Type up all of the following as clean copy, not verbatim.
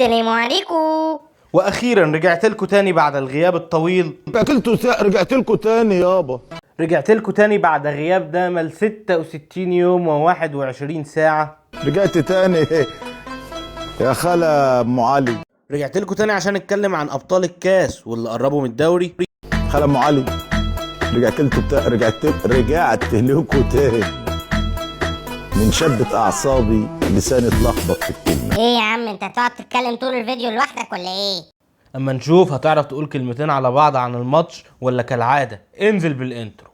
السلام عليكم. واخيرا رجعت لكم تاني بعد الغياب الطويل. رجعت لكم تاني يابا. رجعت لكم تاني بعد غياب دامل 66 يوم و21 ساعة. رجعت تاني يا خالة ام علي. رجعت لكم تاني عشان نتكلم عن ابطال الكاس واللي قربوا من الدوري. خالة ام علي، رجعت لكم تاني من شدة اعصابي، لساني اتلخبط في الكلمة. ايه يا عم، انت هتقعد تتكلم طول الفيديو لوحدك ولا ايه؟ اما نشوف هتعرف تقول كلمتين على بعض عن الماتش ولا كالعادة انزل بالانترو.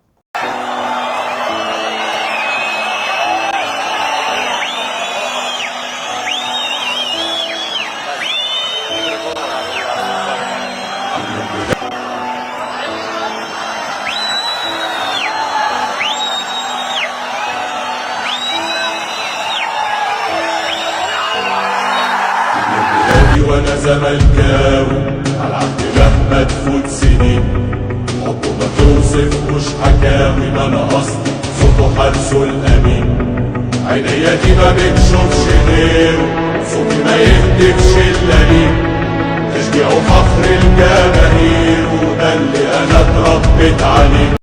وانا زملكاوي على عهد مهما تفوت سنين، حبه ما توصفوش حكاوي، ما انا اصلي صوته حارسه الامين. عينيا دي ما بتشوفش غيره، صوتي ما يهتفش الا ليه، تشجيع وفخر الجماهير، وده اللي انا اتربيت عليه.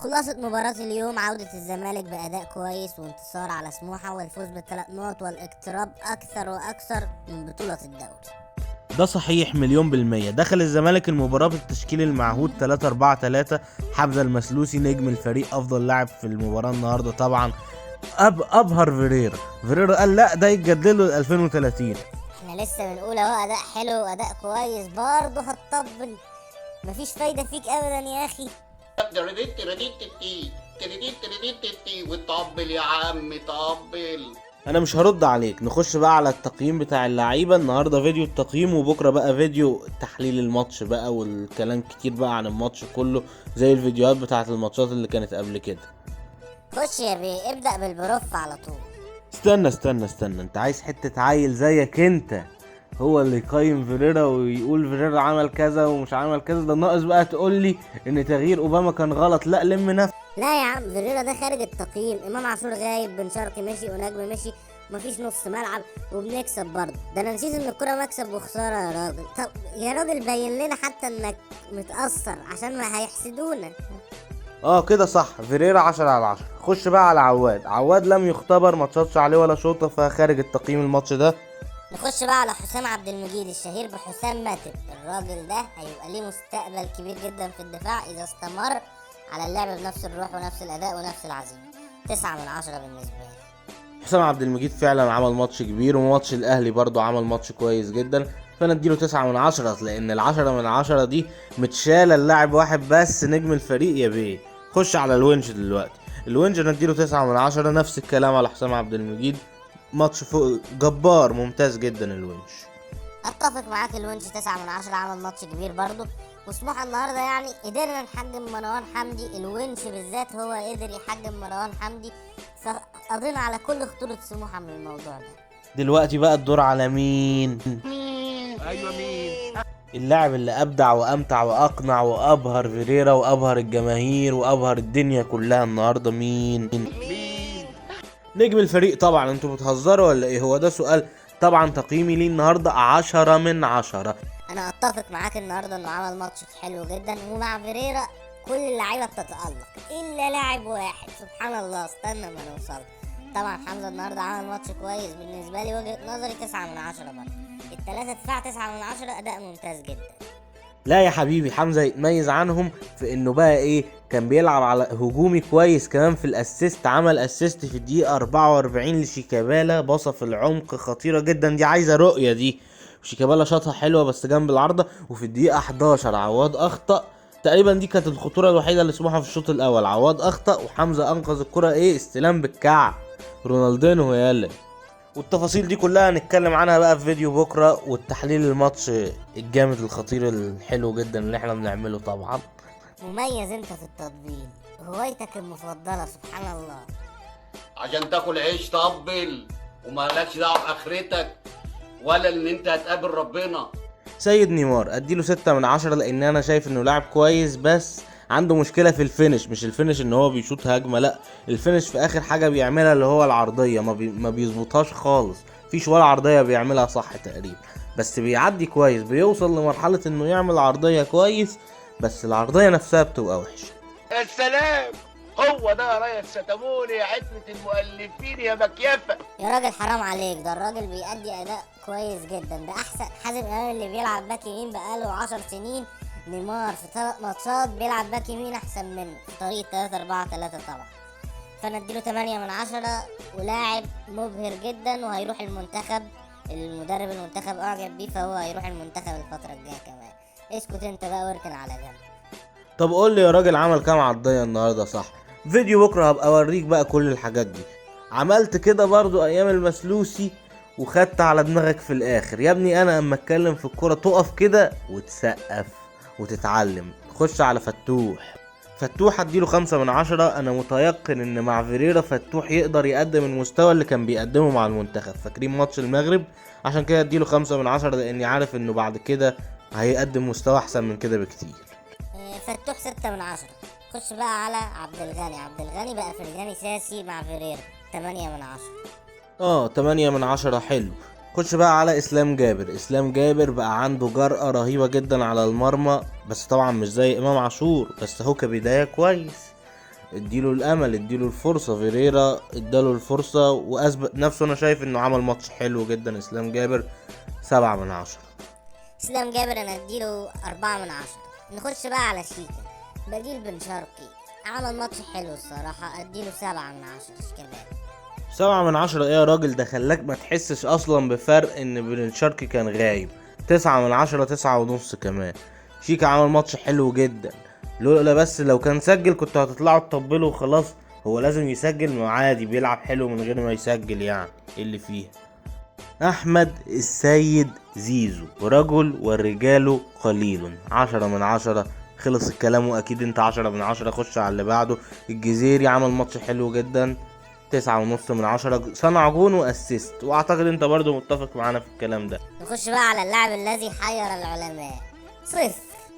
خلاصة مباراة اليوم: عودة الزمالك بأداء كويس وانتصار على سموحة والفوز ب3 نقط والاقتراب أكثر وأكثر من بطولة الدوري. ده صحيح 100%. دخل الزمالك المباراة بالتشكيل المعهود 3-4-3. حمزة المسلوسي نجم الفريق، أفضل لاعب في المباراة النهاردة طبعا. أبهر فيريرا قال لا ده يتجدد له 2030. احنا لسه بنقول اهو أداء حلو وأداء كويس، برضه هتطبل؟ مفيش فايدة فيك أبدا يا أخي. وطبل يا عم طبل. انا مش هرد عليك. نخش بقى على التقييم بتاع اللعيبه. النهارده فيديو التقييم وبكره بقى فيديو تحليل الماتش بقى، والكلام كتير بقى عن الماتش كله زي الفيديوهات بتاعت الماتشات اللي كانت قبل كده. خش يا بيه، ابدأ بالبروف على طول. استنى انت عايز حته عيل زيك انت هو اللي يقيم فيريرا ويقول فيريرا عمل كذا ومش عمل كذا؟ ده ناقص بقى تقول لي ان تغيير اوباما كان غلط. لا لم نفسك. لا يا عم، فيريرا ده خارج التقييم. امام عاشور غايب، بن شرقي مشي، ونجم مشي، مفيش نص ملعب، وبنكسب برضه. ده انا نسيت ان الكرة مكسب وخسارة يا راجل. طب يا راجل بين لنا حتى انك متأثر عشان ما هيحسدونا. كده صح. فيريرا 10/10. خش بقى على عواد لم يختبر، ما اتشطش عليه ولا شوطه، فخارج التقييم الماتش ده. نخش بقى على حسام عبد المجيد الشهير بحسام ماتب. الراجل ده هيبقى ليه مستقبل كبير جدا في الدفاع اذا استمر على اللعب بنفس الروح ونفس الاداء ونفس العزيمه. 9/10 بالنسبه لي. حسام عبد المجيد فعلا عمل ماتش كبير، وماتش الاهلي برضو عمل ماتش كويس جدا، فانا اديله 9/10 لان 10/10 دي متشاله اللاعب واحد بس نجم الفريق يا بيه. خش على الونش دلوقتي. الونش انا اديله 9/10. نفس الكلام على حسام عبد المجيد. ماتش فوق جبار، ممتاز جدا الونش. اتفق معاك، الونش 9/10 عمل ماتش كبير برضه. وسموحة النهارده يعني قدرنا نحجم مروان حمدي، الونش بالذات هو قدر يحجم مروان حمدي، فقضينا على كل خطورة سموحة من الموضوع ده. دلوقتي بقى الدور على مين؟ ايوه مين؟ اللاعب اللي ابدع وامتع واقنع وابهر فيريرا وابهر الجماهير وابهر الدنيا كلها النهارده مين؟ نجم الفريق طبعا. انتوا بتهزروا ولا ايه؟ هو ده سؤال؟ طبعا تقييمي ليه النهارده 10/10. انا اتفق معاك النهارده انه عمل ماتش حلو جدا، ومع فيريرا كل اللعيبه بتتالق الا لاعب واحد، سبحان الله. استنى ما نوصل. طبعا حمزه النهارده عمل ماتش كويس بالنسبه لي، وجهه نظري 9/10 برضه. الثلاثه دفاع 9/10، اداء ممتاز جدا. لا يا حبيبي، حمزه يتميز عنهم في انه بقى ايه، كان بيلعب على هجومي كويس كمان. في الاسيست عمل اسيست في الدقيقه 44 لشيكابالا، باصه في العمق خطيره جدا، دي عايزه رؤيه دي. شيكابالا شاطها حلوه بس جنب العارضه. وفي الدقيقه 11 عواد اخطا، تقريبا دي كانت الخطوره الوحيده اللي سموحه في الشوط الاول. عواد اخطا وحمزه انقذ الكره، استلام بالكعب، رونالدينو يالا. والتفاصيل دي كلها هنتكلم عنها بقى في فيديو بكره، والتحليل الماتش الجامد الخطير الحلو جدا اللي احنا بنعمله طبعا. مميز انت في التطبيل، هوايتك المفضله، سبحان الله. عشان تاكل عيش طبل ومالكش دعوه باخرتك ولا ان انت هتقابل ربنا. سيد نيمار اديله 6/10 لان انا شايف انه لاعب كويس، بس عنده مشكله في الفينش، مش الفينش ان هو بيشوط هجمه، لا الفينش في اخر حاجه بيعملها اللي هو العرضيه، ما بيظبطهاش خالص، فيش ولا عرضيه بيعملها صح تقريبا، بس بيعدي كويس، بيوصل لمرحله انه يعمل عرضيه كويس، بس العرضيه نفسها بتبقى وحشه. يا سلام، هو ده يا ريس ستموني يا عتمة المؤلفين يا مكيفة. يا راجل حرام عليك، ده الراجل بيأدي اداء كويس جدا، ده احسن حازم امام اللي بيلعب باك يمين بقاله 10 سنين. نيمار في 3 ماتشات بيلعب باك يمين احسن منه في طريقة 3-4-3 طبعا. فانا اديله 8/10، ولاعب مبهر جدا، وهيروح المنتخب. المدرب المنتخب اعجب بيه، فهو هيروح المنتخب الفترة الجاية كمان. اسكت انت بقى واركن على جنب. طب قول لي يا راجل، عمل كام عرضيه النهارده صح؟ فيديو بكره هبقى اوريك بقى كل الحاجات دي. عملت كده برضو ايام المسلوسي وخدت على دماغك في الاخر يا ابني. انا اما اتكلم في الكوره تقف كده وتسقف وتتعلم. خش على فتوح اديله 5/10. انا متيقن ان مع فيريرا فتوح يقدر يقدم المستوى اللي كان بيقدمه مع المنتخب. فاكرين ماتش المغرب؟ عشان كده اديله 5/10، لاني عارف انه بعد كده هيقدم مستوى احسن من كده بكتير. فتوح 6/10. خش بقى على عبد الغني بقى فرجاني ساسي مع فيريرا 8/10. 8/10 حلو. خش بقى على اسلام جابر بقى عنده جرأة رهيبة جدا على المرمى، بس طبعا مش زي امام عاشور، بس هو كبداية كويس. اديله الامل، اديله الفرصة. فيريرا اداله الفرصة واثبت نفسه. انا شايف انه عمل ماتش حلو جدا. اسلام جابر 7/10. اسلام جابر انا اديله 4/10. نخش بقى على شيكا بديل بن شرقي، عمل ماتش حلو الصراحة، اديله 7/10 كمان. 7/10 ايه يا راجل؟ ده خلاك ما تحسش اصلا بفرق ان بن شرقي كان غايب. 9/10، 9.5 كمان. شيكا عمل ماتش حلو جدا، لولا بس لو كان سجل كنت هتطلعوا تطبلوا وخلاص. هو لازم يسجل، ما عادي بيلعب حلو من غير ما يسجل، يعني ايه اللي فيها. احمد السيد زيزو رجل والرجال قليل. 10/10. خلص الكلام، واكيد انت 10/10. خش على اللي بعده. الجزيري عمل ماتش حلو جدا، 9.5/10. صنع جون واسيست، واعتقد انت برضو متفق معانا في الكلام ده. نخش بقى على اللاعب الذي حير العلماء، 0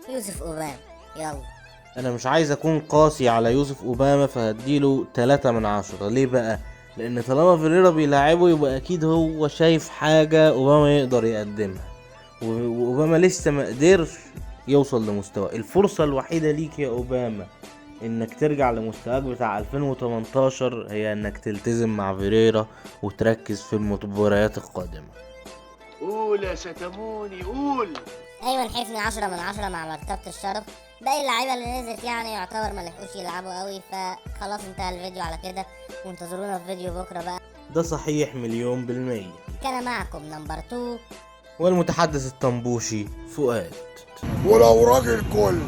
يوسف اوباما. يلا. انا مش عايز اكون قاسي على يوسف اوباما، فهديله 3/10. ليه بقى؟ لان طالما فيريرا بيلاعبه يبقى اكيد هو شايف حاجة اوباما يقدر يقدمها، واوباما لسه ما قدرش يوصل لمستوى. الفرصة الوحيدة ليك يا اوباما انك ترجع لمستواك بتاع 2018 هي انك تلتزم مع فيريرا وتركز في المباريات القادمة. قول يا ستموني قول. ايمن حفني 10/10 مع مرتبة الشرف. باقي اللعيبة اللي نزلت يعني يعتبر ملحقوش يلعبوا قوي، فخلاص انتهى الفيديو على كده، وانتظرونا في فيديو بكرة بقى. ده صحيح 1,000,000%. كان معكم نمبر 2 والمتحدث الطنبوشي فؤاد. ولو راجل كل